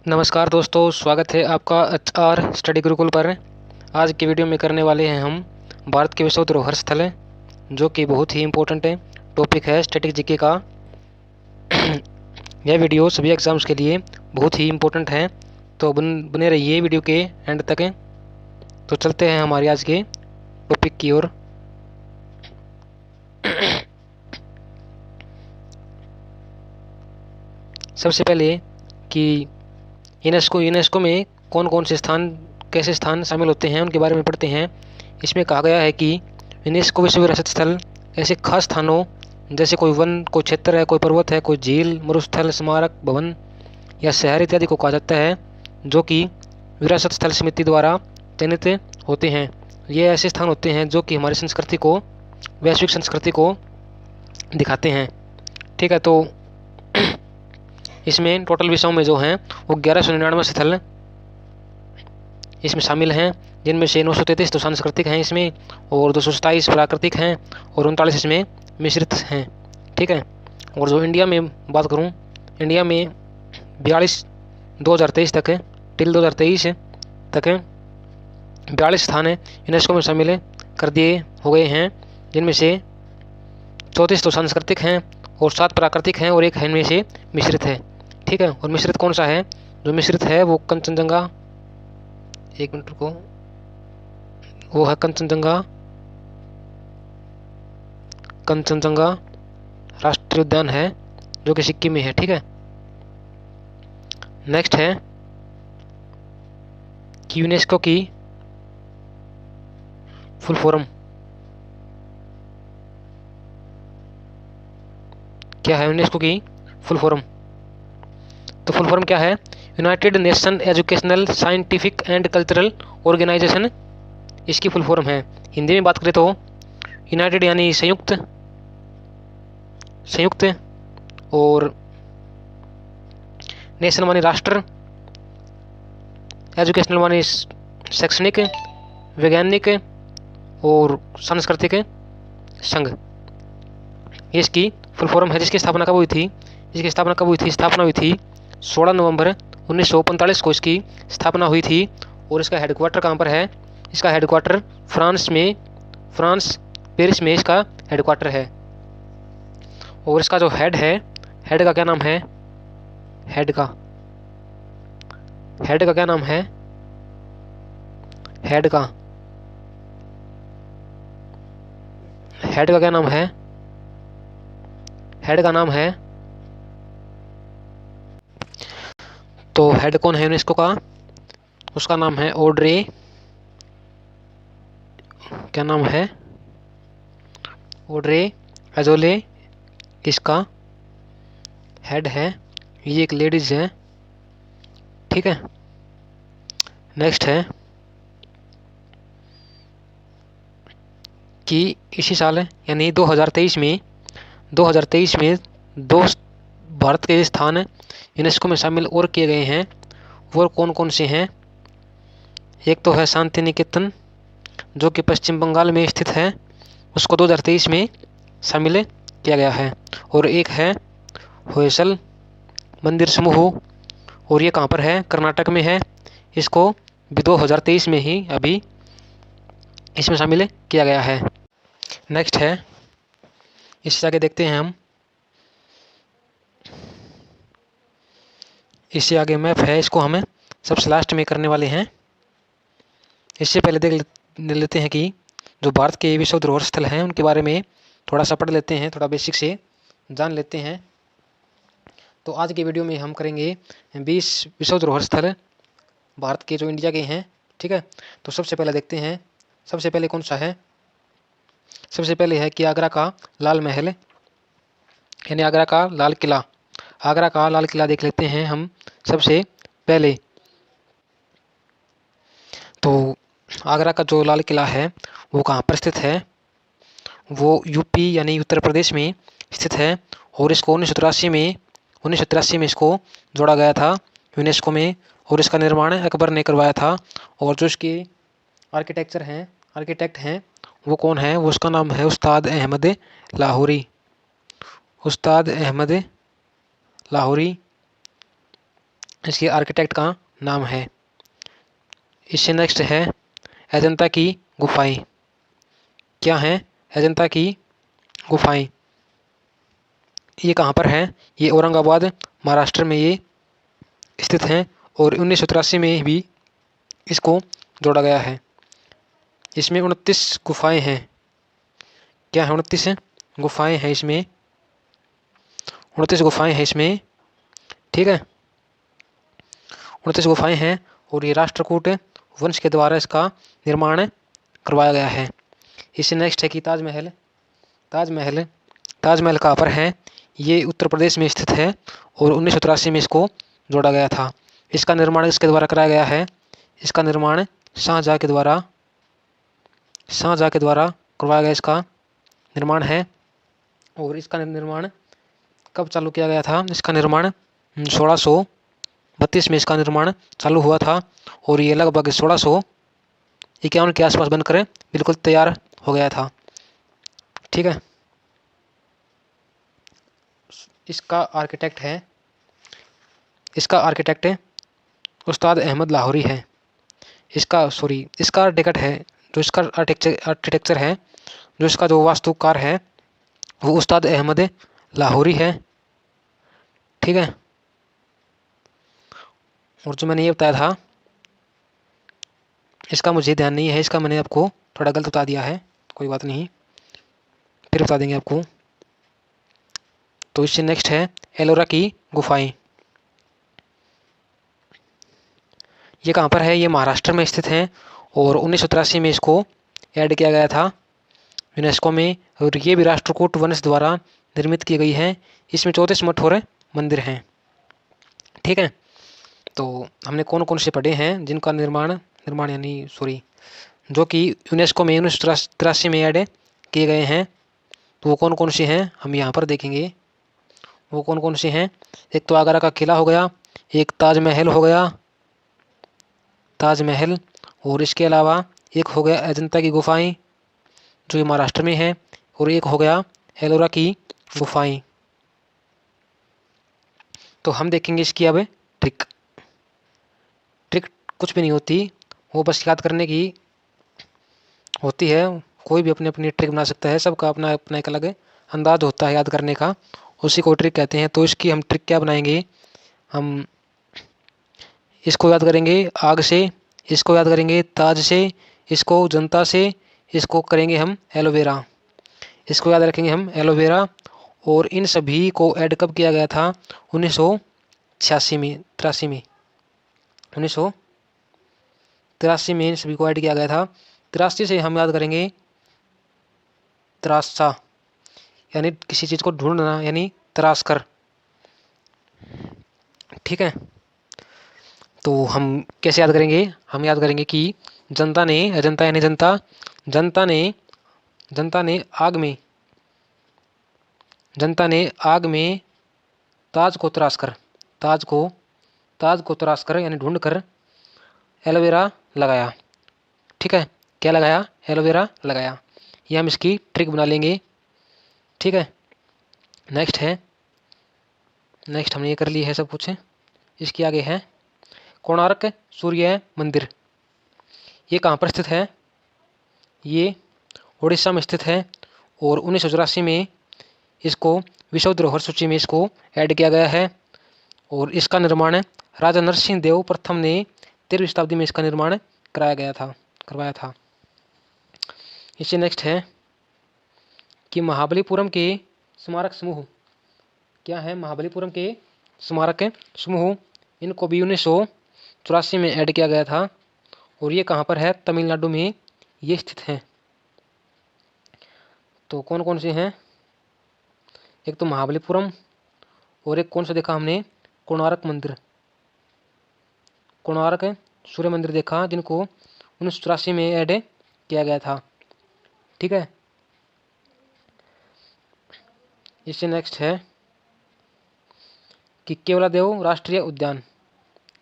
नमस्कार दोस्तों, स्वागत है आपका एचआर स्टडी गुरुकुल पर। आज की वीडियो में करने वाले हैं हम भारत के विश्व धरोहर स्थल, जो कि बहुत ही इम्पोर्टेंट है टॉपिक है स्टैटिक जीके का। यह वीडियो सभी एग्जाम्स के लिए बहुत ही इम्पोर्टेंट है, तो बने रहिए वीडियो के एंड तक। तो चलते हैं हमारे आज के टॉपिक की ओर। सबसे पहले कि यूनेस्को में कौन कौन से स्थान, कैसे स्थान शामिल होते हैं, उनके बारे में पढ़ते हैं। इसमें कहा गया है कि यूनेस्को विश्व विरासत स्थल ऐसे खास स्थानों जैसे कोई वन, कोई क्षेत्र है, कोई पर्वत है, कोई झील, मरुस्थल, स्मारक भवन या शहर इत्यादि को कहा जाता है, जो कि विरासत स्थल समिति द्वारा चयनित होते हैं। ये ऐसे स्थान होते हैं जो कि हमारी संस्कृति को, वैश्विक संस्कृति को दिखाते हैं। ठीक है, तो इसमें टोटल विषयों में जो हैं वो 1199 स्थल इसमें शामिल हैं, जिनमें से 933 तो सांस्कृतिक हैं इसमें, और 227 प्राकृतिक हैं, और 39 इसमें मिश्रित हैं। ठीक है, और जो इंडिया में बात करूं, इंडिया में 42 2023 तक टिल 2023 तक 42 स्थान यूनेस्को में शामिल कर दिए हो गए हैं, जिनमें से 34 तो सांस्कृतिक हैं और 7 प्राकृतिक हैं और एक है इनमें से मिश्रित है। ठीक है, और मिश्रित कौन सा है? जो मिश्रित है वो कंचनजंगा, एक मिनट को, वो है कंचनजंगा राष्ट्रीय उद्यान है, जो कि सिक्किम में है। ठीक है, नेक्स्ट है कि यूनेस्को की फुल फॉर्म क्या है? यूनेस्को की फुल फॉर्म, तो फुल फॉर्म क्या है? United Nation educational, scientific and cultural organization इसकी फुल फॉर्म है। हिंदी में बात करें तो यूनाइटेड यानी संयुक्त, और नेशन मानी राष्ट्र, एजुकेशनल मानी शैक्षणिक, वैज्ञानिक और सांस्कृतिक संघ, ये इसकी फुल फॉर्म है। जिसकी स्थापना कब हुई थी? स्थापना हुई थी 16 नवंबर 1945 को इसकी स्थापना हुई थी। और इसका हेडक्वार्टर कहाँ पर है? इसका हेडक्वार्टर फ्रांस पेरिस में इसका हेडक्वार्टर है। और इसका जो हेड है, हेड का क्या नाम है? हेड का क्या नाम है? हेड का क्या नाम है? हेड का नाम है, तो हेड कौन है यूनेस्को का? उसका नाम है ऑड्रे, क्या नाम है? ऑड्रे अजोले इसका हेड है। ये एक लेडीज है। ठीक है, नेक्स्ट है कि इसी साल यानी 2023 में दो भारत के स्थान यूनेस्को में शामिल और किए गए हैं। वो कौन कौन से हैं? एक तो है शांति निकेतन, जो कि पश्चिम बंगाल में स्थित है, उसको 2023 में शामिल किया गया है। और एक है होयसल मंदिर समूह, और ये कहाँ पर है? कर्नाटक में है। इसको भी 2023 में ही अभी इसमें शामिल किया गया है। नेक्स्ट है, इससे आगे देखते हैं हम, इससे आगे मैप है, इसको हमें सबसे लास्ट में करने वाले हैं। इससे पहले देख लेते हैं कि जो भारत के विश्व धरोहर स्थल हैं उनके बारे में थोड़ा सा पढ़ लेते हैं, थोड़ा बेसिक से जान लेते हैं। तो आज की वीडियो में हम करेंगे 20 विश्व धरोहर स्थल भारत के, जो इंडिया के हैं। ठीक है, तो सबसे पहले देखते हैं, सबसे पहले कौन सा है? सबसे पहले है कि आगरा का लाल महल, यानी आगरा का लाल किला। आगरा का लाल किला देख लेते हैं हम सबसे पहले। तो आगरा का जो लाल किला है वो कहाँ पर स्थित है? वो यूपी यानी उत्तर प्रदेश में स्थित है। और इसको 1983 में इसको जोड़ा गया था यूनेस्को में, और इसका निर्माण अकबर ने करवाया था। और जो इसके आर्किटेक्ट हैं वो कौन है? वो उसका नाम है उस्ताद अहमद लाहौरी। इसके आर्किटेक्ट का नाम है। इससे नेक्स्ट है अजंता की गुफाएं। क्या है अजंता की गुफाएं? ये कहाँ पर है? ये औरंगाबाद महाराष्ट्र में ये स्थित हैं और 1983 में भी इसको जोड़ा गया है। इसमें 29 गुफाएं हैं। क्या है? 29 गुफाएं हैं इसमें। 29 गुफाएं हैं इसमें, ठीक है। 29 गुफाएं हैं और ये राष्ट्रकूट वंश के द्वारा इसका निर्माण करवाया गया है। इससे नेक्स्ट है कि ताजमहल। ताजमहल ताजमहल कहाँ पर है? ये उत्तर प्रदेश में स्थित है और 1983 में इसको जोड़ा गया था। इसका निर्माण इसके द्वारा कराया गया है। इसका निर्माण शाहजहाँ के द्वारा करवाया गया इसका निर्माण है। और इसका निर्माण कब चालू किया गया था? इसका निर्माण 1632 में इसका निर्माण चालू हुआ था और ये लगभग 1651 के आसपास बनकर बिल्कुल तैयार हो गया था, ठीक है। इसका आर्किटेक्ट उस्ताद अहमद लाहौरी है। इसका आर्किटेक्ट है, जो इसका आर्किटेक्चर है, जो इसका जो वास्तुकार है वो उस्ताद अहमद लाहौरी है, ठीक है। और जो मैंने ये बताया था इसका मुझे ध्यान नहीं है, इसका मैंने आपको थोड़ा गलत बता दिया है, कोई बात नहीं, फिर बता देंगे आपको। तो इससे नेक्स्ट है एलोरा की गुफाएं। ये कहाँ पर है? ये महाराष्ट्र में स्थित हैं और 1983 में इसको ऐड किया गया था यूनेस्को में और ये भी राष्ट्रकूट वंश द्वारा निर्मित की गई है। इसमें 34 मठ और मंदिर हैं, ठीक है। तो हमने कौन कौन से पढ़े हैं जिनका निर्माण यानी जो कि यूनेस्को में 1983 में ऐड किए गए हैं। तो वो कौन कौन से हैं हम यहाँ पर देखेंगे। वो कौन कौन से हैं? एक तो आगरा का किला हो गया, एक ताजमहल हो गया, ताजमहल, और इसके अलावा एक हो गया अजंता की गुफाएं जो ये महाराष्ट्र में है, और एक हो गया एलोरा की गुफाएं। तो हम देखेंगे इसकी अब ट्रिक कुछ भी नहीं होती, वो बस याद करने की होती है। कोई भी अपनी अपनी ट्रिक बना सकता है, सबका अपना अपना एक अलग अंदाज होता है याद करने का, उसी को ट्रिक कहते हैं। तो इसकी हम ट्रिक क्या बनाएंगे? हम इसको याद करेंगे आग से, इसको याद करेंगे ताज से, इसको जनता से, इसको करेंगे हम एलोवेरा, इसको याद रखेंगे हम एलोवेरा। और इन सभी को ऐड कब किया गया था? 1983 में 1983 में इन सभी को ऐड किया गया था। 83 से हम याद करेंगे त्रासा, यानी किसी चीज़ को ढूंढना, यानी तराश कर, ठीक है। तो हम कैसे याद करेंगे? हम याद करेंगे कि जनता ने अजंता यानी जनता ने आग में ताज को तराश कर यानी ढूंढ कर एलोवेरा लगाया, ठीक है। क्या लगाया? एलोवेरा लगाया। ये हम इसकी ट्रिक बना लेंगे, ठीक है। नेक्स्ट हमने ये कर ली है सब कुछ। इसके आगे है कोणार्क सूर्य मंदिर। ये कहाँ पर स्थित है? ये उड़ीसा में स्थित है और 1984 में इसको विश्व धरोहर सूची में इसको ऐड किया गया है। और इसका निर्माण राजा नरसिंह देव प्रथम ने 13वीं शताब्दी में इसका निर्माण करवाया था। इससे नेक्स्ट है कि महाबलीपुरम के स्मारक समूह। क्या है? महाबलीपुरम के स्मारक समूह, इनको भी 1984 में ऐड किया गया था और ये कहाँ पर है? तमिलनाडु में ये स्थित हैं। तो कौन कौन से हैं? एक तो महाबलीपुरम और एक कौन सा देखा हमने? कोणार्क सूर्य मंदिर देखा, जिनको 1984 में ऐड किया गया था, ठीक है। इससे नेक्स्ट है कि केवलादेव राष्ट्रीय उद्यान।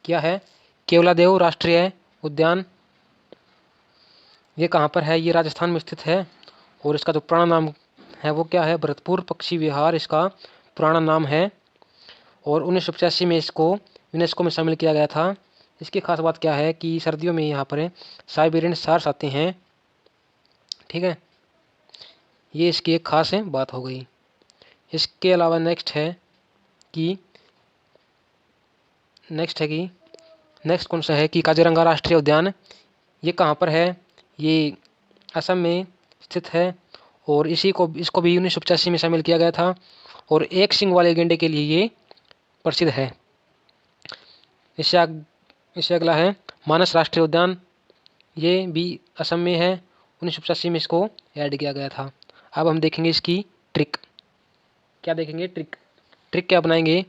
क्या है? केवलादेव राष्ट्रीय उद्यान। ये कहाँ पर है? ये राजस्थान में स्थित है और इसका जो पुराना नाम है वो क्या है? भरतपुर पक्षी विहार इसका पुराना नाम है और 1985 में इसको यूनेस्को में शामिल किया गया था। इसकी खास बात क्या है कि सर्दियों में यहाँ पर साइबेरियन सार्स आते हैं। ठीक है, ये इसकी एक खास बात हो गई। इसके अलावा कि नेक्स्ट कौन सा है कि काजीरंगा राष्ट्रीय उद्यान, ये कहाँ पर है? ये असम में स्थित है और इसको भी 1985 में शामिल किया गया था और एक सींग वाले गैंडे के लिए ये प्रसिद्ध है। इससे अगला है मानस राष्ट्रीय उद्यान, ये भी असम में है। 1985 में इसको ऐड किया गया था। अब हम देखेंगे इसकी ट्रिक। क्या देखेंगे? ट्रिक क्या बनाएंगे?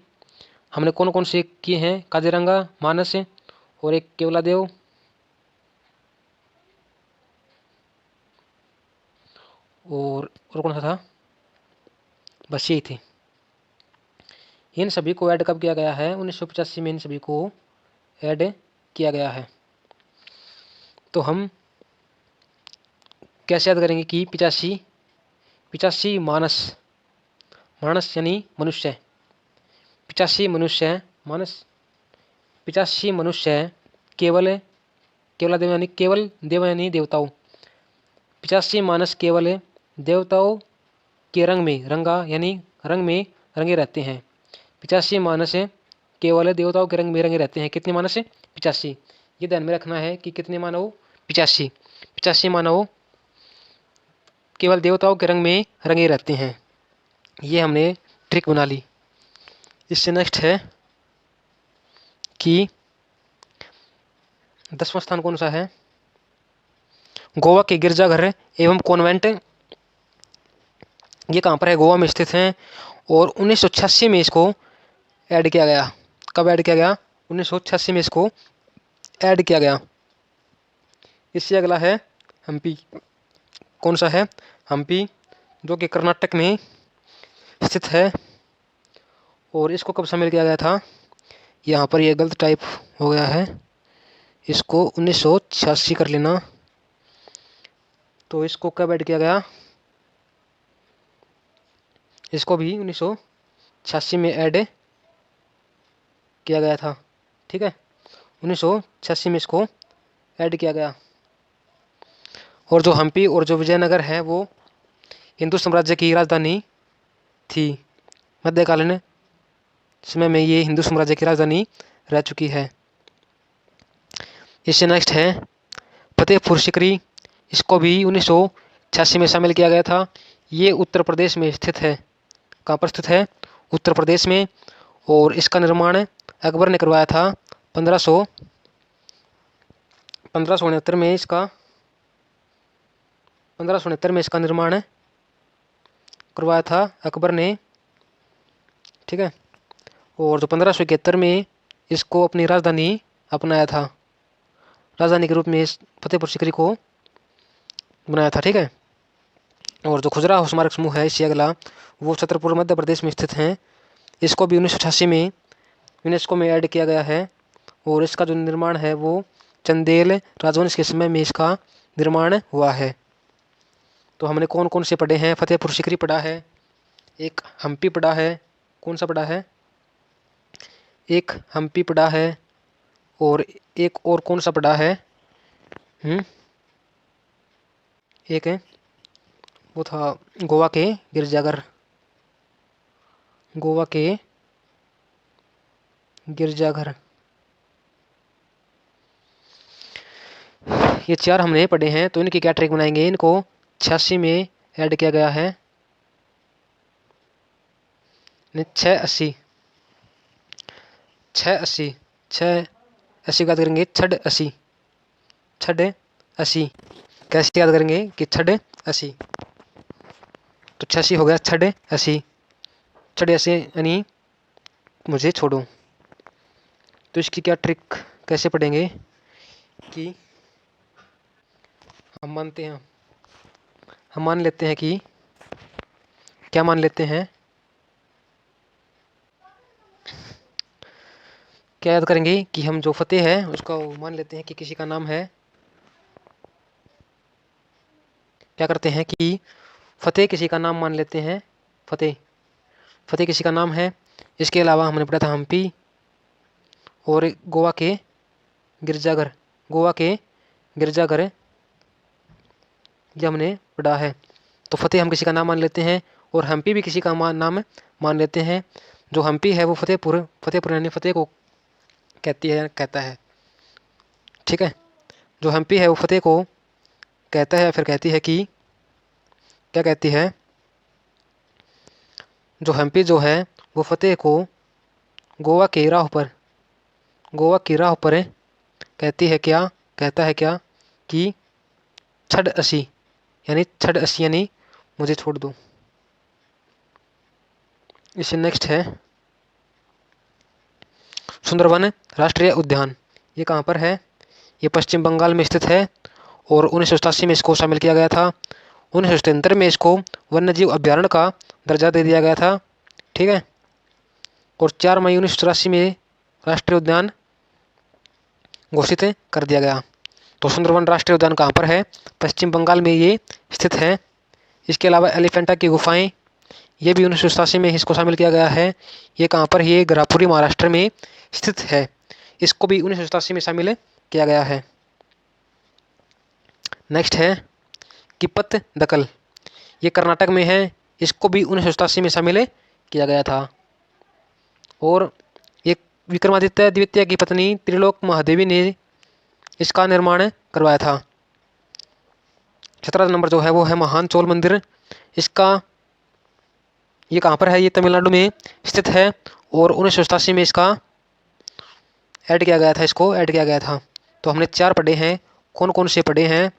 हमने कौन कौन से किए हैं? काजीरंगा, मानस और एक केवलादेव। और कौन सा था? बस यही थी। इन सभी को ऐड कब किया गया है? 1985 में इन सभी को ऐड किया गया है। तो हम कैसे याद करेंगे कि 85 मानस यानी मनुष्य, 85 मनुष्य मानस, 85 मनुष्य केवलादेव यानी केवल देव यानी देवताओं, 85 मानस केवल देवताओं के रंग में रंगे रहते हैं। 85 मानस केवल देवताओं के रंग में रंगे रहते हैं। कितने मानस? 85। ये ध्यान में रखना है कि कितने मानव? 85 मानव केवल देवताओं के रंग में रंगे रहते हैं। ये हमने ट्रिक बना ली। इससे नेक्स्ट है कि 10वां स्थान कौन सा है? गोवा के गिरजाघर एवं कॉन्वेंट, ये कहाँ पर है? गोवा में स्थित हैं और 1986 में इसको ऐड किया गया। कब ऐड किया गया? 1986 में इसको ऐड किया गया। इससे अगला है हम्पी। कौन सा है? हम्पी, जो कि कर्नाटक में स्थित है और इसको कब शामिल किया गया था? यहाँ पर ये गलत टाइप हो गया है, इसको 1986 कर लेना। तो इसको कब ऐड किया गया? इसको भी 1986 में ऐड किया गया था। ठीक है, 1986 में इसको ऐड किया गया। और जो हम्पी और जो विजयनगर है वो हिंदू साम्राज्य की राजधानी थी। मध्यकालीन समय में ये हिंदू साम्राज्य की राजधानी रह चुकी है। इससे नेक्स्ट है फतेहपुर सीकरी। इसको भी 1986 में शामिल किया गया था। ये उत्तर प्रदेश में स्थित है। कहाँ पर स्थित है? उत्तर प्रदेश में। और इसका निर्माण अकबर ने करवाया था 1569 में इसका 1569 में इसका निर्माण करवाया था अकबर ने। ठीक है, और जो 1571 में इसको अपनी राजधानी अपनाया था, राजधानी के रूप में इस फतेहपुर सीकरी को बनाया था। ठीक है, और जो खजुराहो स्मारक समूह है इससे अगला, वो छतरपुर मध्य प्रदेश में स्थित हैं। इसको भी 1988 में यूनेस्को में ऐड किया गया है और इसका जो निर्माण है वो चंदेल राजवंश के समय में इसका निर्माण हुआ है। तो हमने कौन कौन से पढ़े हैं? फतेहपुर सीकरी पढ़ा है, एक हम्पी पढ़ा है, कौन सा पढ़ा है? एक हम्पी पढ़ा है और एक और कौन सा पढ़ा है? एक है वो था गोवा के गिरजाघर, गोवा के गिरजाघर। ये 4 हमने पढ़े हैं। तो इनकी क्या ट्रिक बनाएंगे? इनको 86 में ऐड किया गया है, 680 का याद करेंगे 680। कैसे याद करेंगे कि 680? तो 86 हो गया 680 यानी मुझे छोड़ो। तो इसकी क्या ट्रिक कैसे पढ़ेंगे कि हम मान लेते हैं कि क्या मान लेते हैं? क्या याद करेंगे कि हम जो फतेह है उसका मान लेते हैं कि किसी का नाम है। क्या करते हैं कि फतेह किसी का नाम मान लेते हैं। फतेह किसी का नाम है। इसके अलावा हमने पढ़ा था हम्पी और गोवा के गिरजाघर, गोवा के गिरजाघर, ये हमने पढ़ा है। तो फतेह हम किसी का नाम मान लेते हैं और हम्पी भी किसी का नाम मान लेते हैं। जो हम्पी है वो फतेहपुर यानी फतेह को कहता है। ठीक है, जो हम्पी है वो फतेह को कहता है, फिर कहती है कि क्या कहती है, जो हम्पी जो है वो फतेह को गोवा की राह पर कहती है क्या, कहता है क्या कि छड़ असी यानी मुझे छोड़ दो। इससे नेक्स्ट है सुंदरवन राष्ट्रीय उद्यान। ये कहाँ पर है? ये पश्चिम बंगाल में स्थित है और 1987 में इसको शामिल किया गया था। 1973 में इसको वन्यजीव अभ्यारण्य का दर्जा दे दिया गया था। ठीक है, और 4 मई 1984 में राष्ट्रीय उद्यान घोषित कर दिया गया। तो सुंदरवन राष्ट्रीय उद्यान कहाँ पर है? पश्चिम बंगाल में ये स्थित है। इसके अलावा एलिफेंटा की गुफाएं, ये भी 1987 में इसको शामिल किया गया है। ये कहाँ पर? ये ग्रापुरी महाराष्ट्र में स्थित है। इसको भी 1987 में शामिल किया गया है। नेक्स्ट है किपत दकल, ये कर्नाटक में है। इसको भी 1987 में शामिल किया गया था। और ये विक्रमादित्य द्वितीय की पत्नी त्रिलोक महादेवी ने इसका निर्माण करवाया था। 17 नंबर जो है वो है महान चोल मंदिर। इसका ये कहाँ पर है? ये तमिलनाडु में स्थित है और 1987 में इसका ऐड किया गया था। तो हमने 4 पढ़े हैं। कौन कौन से पढ़े हैं?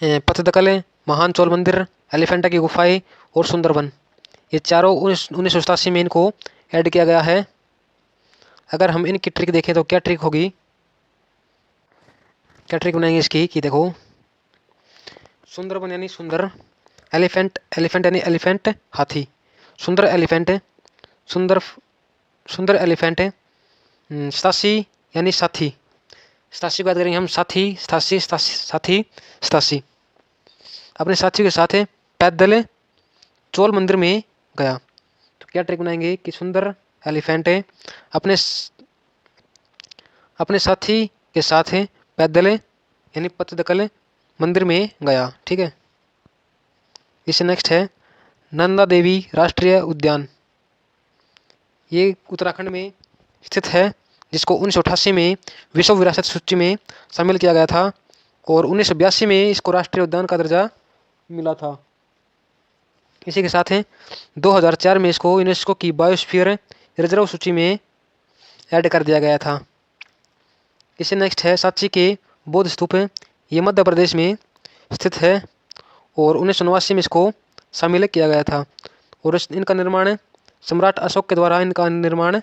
पथदकल, महान चोल मंदिर, एलिफेंटा की गुफाएं और सुंदरवन। ये चारों 1987 में इनको ऐड किया गया है। अगर हम इनकी ट्रिक देखें तो क्या ट्रिक होगी, क्या ट्रिक बनाएंगे इसकी कि देखो, सुंदरवन यानी सुंदर, एलिफेंट यानी एलिफेंट हाथी, सुंदर एलिफेंट, सतासी यानी साथी, सतासी की बात करेंगे हम, सतासी अपने साथियों के साथ पैदल चोल मंदिर में गया। तो क्या ट्रिक बनाएंगे कि सुंदर एलिफेंट अपने साथी के साथ पैदल यानी पथदकल मंदिर में गया। ठीक है, इससे नेक्स्ट है नंदा देवी राष्ट्रीय उद्यान। ये उत्तराखंड में स्थित है, जिसको 1988 में विश्व विरासत सूची में शामिल किया गया था और 1982 में इसको राष्ट्रीय उद्यान का दर्जा मिला था। इसी के साथ 2004 में इसको यूनेस्को की बायोस्फीयर रिजर्व सूची में ऐड कर दिया गया था। इससे नेक्स्ट है सांची के बौद्ध स्तूप। ये मध्य प्रदेश में स्थित है और 1989 में इसको शामिल किया गया था और इनका निर्माण सम्राट अशोक के द्वारा इनका निर्माण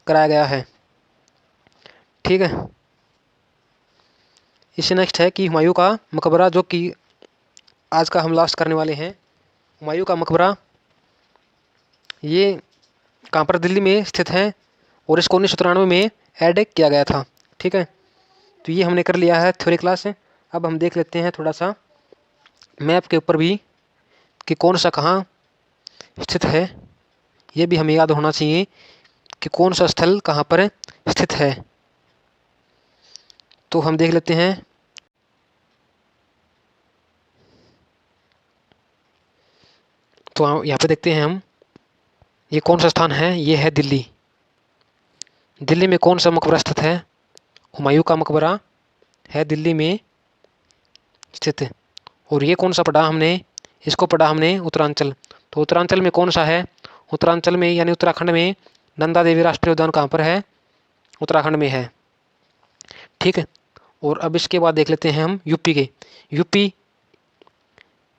कराया गया है। ठीक है, इससे नेक्स्ट है कि हुमायूं का मकबरा, जो कि आज का हम लास्ट करने वाले हैं। हुमायूं का मकबरा ये कहाँ पर? दिल्ली में स्थित है और इसको 1993 में ऐड किया गया था। ठीक है, तो ये हमने कर लिया है थ्योरी क्लास। अब हम देख लेते हैं थोड़ा सा मैप के ऊपर भी कि कौन सा कहाँ स्थित है। ये भी हमें याद होना चाहिए कि कौन सा स्थल कहाँ पर स्थित है। तो हम देख लेते हैं। तो यहाँ पे देखते हैं हम, ये कौन सा स्थान है? ये है दिल्ली। दिल्ली में कौन सा मकबरा स्थित है? हुमायूं का मकबरा है दिल्ली में स्थित। और ये कौन सा पढ़ा हमने? इसको पढ़ा हमने उत्तरांचल। तो उत्तरांचल में कौन सा है? उत्तरांचल में यानी उत्तराखंड में नंदा देवी राष्ट्रीय उद्यान कहाँ पर है? उत्तराखंड में है। ठीक है, और अब इसके बाद देख लेते हैं हम यूपी के।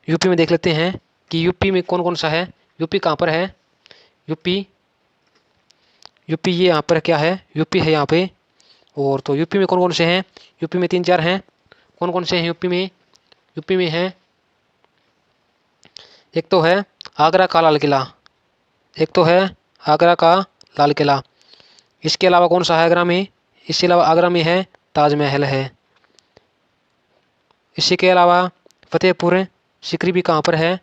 यूपी में देख लेते हैं कि यूपी में कौन कौन सा है। यूपी कहाँ पर है? यूपी ये यहाँ पर क्या है? यूपी है यहाँ पे। और तो यूपी में कौन कौन से हैं? यूपी में 3-4 हैं। कौन कौन से हैं यूपी में? यूपी में है, एक तो है आगरा का लाल किला, इसके अलावा कौन सा है आगरा में? इसके अलावा आगरा में है ताजमहल है। इसी के अलावा फतेहपुर सिकरी भी कहाँ पर है?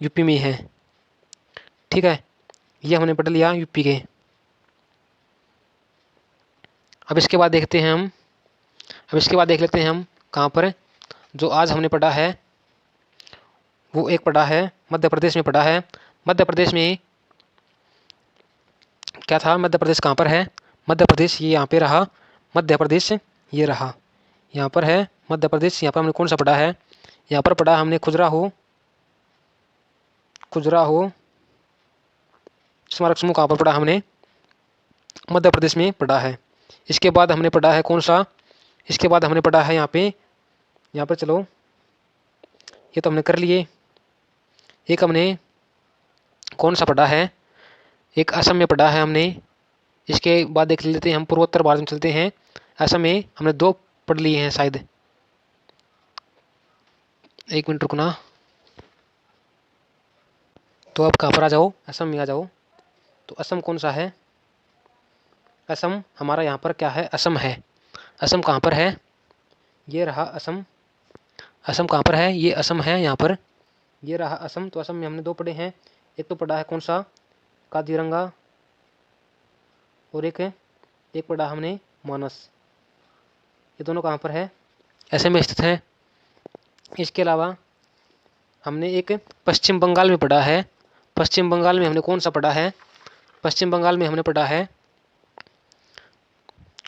यूपी में है। ठीक है, ये हमने पढ़ लिया यूपी के। अब इसके बाद देखते हैं हम, अब इसके बाद देख लेते हैं हम कहाँ पर जो आज हमने पढ़ा है वो एक पढ़ा है मध्य प्रदेश में पढ़ा है। मध्य प्रदेश में क्या था, मध्य प्रदेश कहाँ पर है, मध्य प्रदेश ये यहाँ पे रहा, मध्य प्रदेश ये रहा, यहाँ पर है मध्य प्रदेश। यहाँ पर हमने कौन सा पढ़ा है, यहाँ पर पढ़ा हमने खजुराहो, खजुराहो स्मारक समूह कहाँ पर पढ़ा हमने, मध्य प्रदेश में पढ़ा है। इसके बाद हमने पढ़ा है कौन सा, इसके बाद हमने पढ़ा है यहाँ पे चलो ये तो हमने कर लिए। एक हमने कौन सा पढ़ा है, एक असम में पढ़ा है हमने। इसके बाद देख लेते हैं हम पूर्वोत्तर भारत में चलते हैं। असम में हमने 2 पढ़ लिए हैं शायद, 1 मिनट रुकना। तो अब कहाँ पर आ जाओ, असम में आ जाओ। तो असम कौन सा है, असम हमारा यहाँ पर क्या है, असम है। असम कहाँ पर है, ये रहा असम। असम कहाँ पर है, ये असम है यहाँ पर, ये रहा असम। तो असम में हमने 2 पढ़े हैं, एक तो पढ़ा है कौन सा काजीरंगा, और एक पढ़ा हमने मानस। ये दोनों कहाँ पर है, असम में स्थित है। इसके अलावा हमने एक पश्चिम बंगाल में पढ़ा है। पश्चिम बंगाल में हमने कौन सा पढ़ा है, पश्चिम बंगाल में हमने पढ़ा है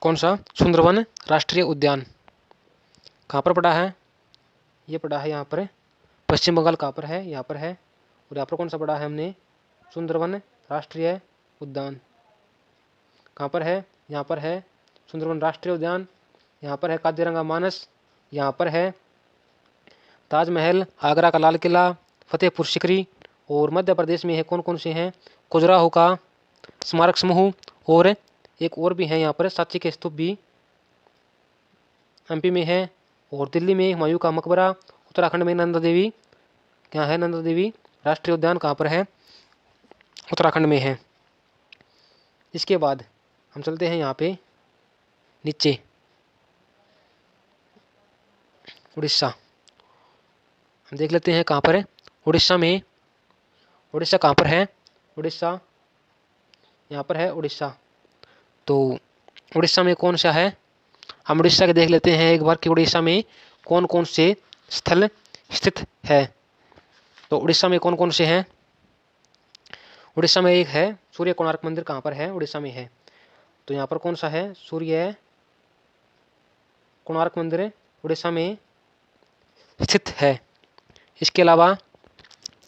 कौन सा, सुंदरवन राष्ट्रीय उद्यान। कहाँ पर पढ़ा है, ये पढ़ा है यहाँ पर। पश्चिम बंगाल कहाँ पर है, यहाँ पर है। और यहाँ पर कौन सा पढ़ा है हमने, सुंदरवन राष्ट्रीय उद्यान। कहाँ पर है, यहाँ पर है सुंदरवन राष्ट्रीय उद्यान। यहाँ पर है काजीरंगा मानस। यहाँ पर है ताजमहल, आगरा का लाल किला, फतेहपुर सीकरी। और मध्य प्रदेश में है कौन कौन से हैं, खजुराहो का स्मारक समूह, और एक और भी है यहाँ पर सांची के स्तूप भी एमपी में है। और दिल्ली में हुमायूं का मकबरा, उत्तराखंड में नंदा देवी, क्या है नंदा देवी राष्ट्रीय उद्यान कहाँ पर है, उत्तराखंड में है। इसके बाद हम चलते हैं यहाँ पे नीचे, उड़ीसा। हम देख लेते हैं कहाँ पर है, उड़ीसा में, उड़ीसा कहाँ पर है, उड़ीसा यहाँ पर है उड़ीसा। तो उड़ीसा में कौन सा है, हम उड़ीसा के देख लेते हैं एक बार कि उड़ीसा में कौन कौन से स्थल स्थित है। तो उड़ीसा में कौन कौन से हैं, उड़ीसा में एक है सूर्य कोणार्क मंदिर, कहाँ पर है, उड़ीसा में है। तो यहाँ पर कौन सा है, सूर्य कोणार्क मंदिर उड़ीसा में स्थित है। इसके अलावा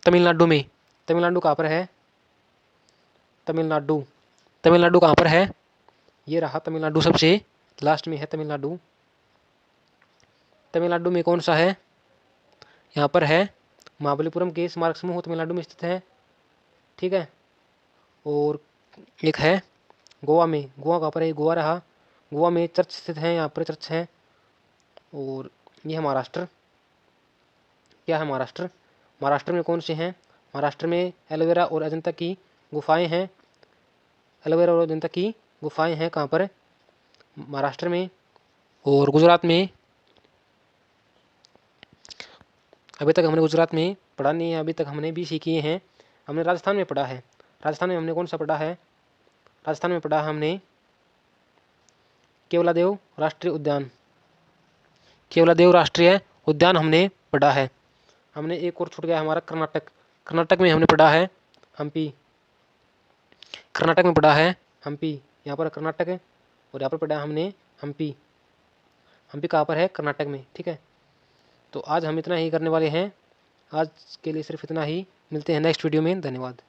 तमिलनाडु में, तमिलनाडु कहाँ पर है, तमिलनाडु, तमिलनाडु कहाँ पर है, ये रहा तमिलनाडु, सबसे लास्ट में है तमिलनाडु। तमिलनाडु में कौन सा है, यहाँ पर है महाबलीपुरम के स्मारक समूह तमिलनाडु में स्थित है, ठीक है। और एक है गोवा में, गोवा कहाँ पर है, गोवा रहा, गोवा में चर्च स्थित है, यहाँ पर चर्च है। और ये है महाराष्ट्र, क्या है महाराष्ट्र, महाराष्ट्र में कौन से हैं, महाराष्ट्र में एलोवेरा और अजंता की गुफाएं हैं, एलोवेरा और अजंता की गुफाएं हैं कहाँ पर, महाराष्ट्र में। और गुजरात में, अभी तक हमने गुजरात में पढ़ा नहीं है, अभी तक हमने BC किए हैं। हमने राजस्थान में पढ़ा है, राजस्थान में हमने कौन सा पढ़ा है, राजस्थान में पढ़ा हमने केवलादेव राष्ट्रीय उद्यान, केवलादेव राष्ट्रीय उद्यान हमने पढ़ा है। हमने एक और छूट गया हमारा कर्नाटक, कर्नाटक में हमने पढ़ा है हम्पी, कर्नाटक में पढ़ा है हम्पी, यहाँ पर कर्नाटक है। और यहाँ पर पढ़ा हमने हम्पी, हम्पी कहाँ पर है, कर्नाटक में, ठीक है। तो आज हम इतना ही करने वाले हैं, आज के लिए सिर्फ इतना ही। मिलते हैं नेक्स्ट वीडियो में, धन्यवाद।